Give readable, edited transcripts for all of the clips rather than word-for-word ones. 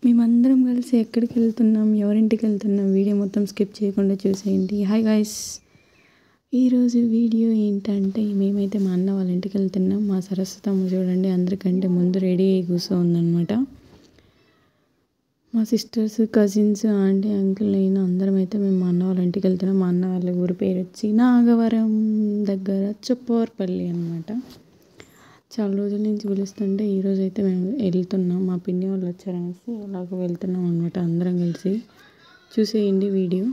మేమందరం కలిసి ఎక్కడికి వెళ్తున్నాం, ఎవరింటికి వెళ్తున్నాం, వీడియో మొత్తం స్కిప్ చేయకుండా చూసేయండి. హాయ్ గాయ్స్, ఈరోజు వీడియో ఏంటంటే మేమైతే మా అన్న వాళ్ళ ఇంటికి వెళ్తున్నాం. మా సరస్వతమ్మ చూడండి అందరికంటే ముందు రెడీ అయ్యి కూర్చోందనమాట. మా సిస్టర్స్, కజిన్స్, ఆంటీ, అంకుల్, నేను అందరం అయితే మేము మా అన్న వాళ్ళ ఇంటికి వెళ్తున్నాం. మా అన్న వాళ్ళ ఊరి పేరు వచ్చి నాగవరం దగ్గర చొప్పవర్పల్లి అనమాట. చాలా రోజుల నుంచి పిలుస్తుంటే ఈరోజు అయితే మేము వెళ్తున్నాం. మా పిన్ని వాళ్ళు వచ్చారనేసి అలాగ వెళ్తున్నాం అనమాట. అందరం కలిసి చూసేయండి వీడియో.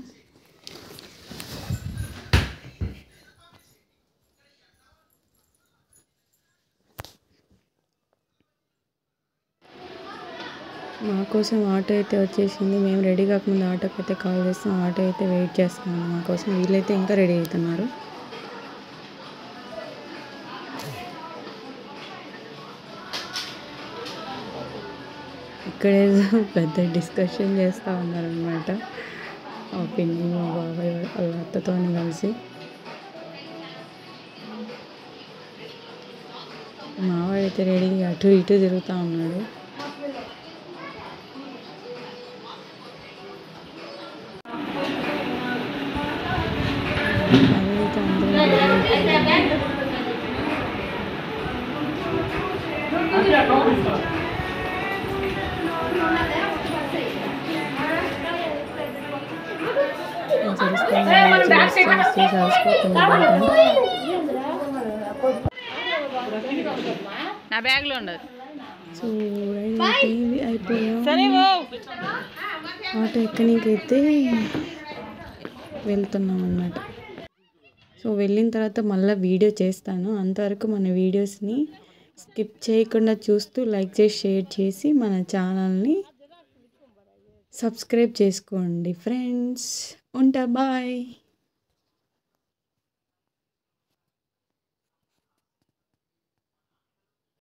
మా కోసం ఆటో అయితే వచ్చేసింది. మేము రెడీ కాకముందు ఆటోకి అయితే కాల్ చేస్తాం. ఆటో అయితే వెయిట్ చేస్తున్నాం మా కోసం. వీళ్ళైతే ఇంకా రెడీ అవుతున్నారు. ఇక్కడ పెద్ద డిస్కషన్ చేస్తూ ఉన్నారనమాట. మా పిన్ని, మా బాబాయ్ వాళ్ళ అత్తతో కలిసి. మావాడైతే రెడీ అటు ఇటు తిరుగుతూ ఉన్నాడు. అయితే అందరం నా బ్యాగ్లో ఉండదు. సో అయిపోయాం. ఆటో ఎక్కనికైతే వెళ్తున్నాం అన్నమాట. సో వెళ్ళిన తర్వాత మళ్ళీ వీడియో చేస్తాను. అంతవరకు మన వీడియోస్ని స్కిప్ చేయకుండా చూస్తూ లైక్ చేసి షేర్ చేసి మన ఛానల్ని సబ్స్క్రైబ్ చేసుకోండి ఫ్రెండ్స్. ఉంటా, బాయ్.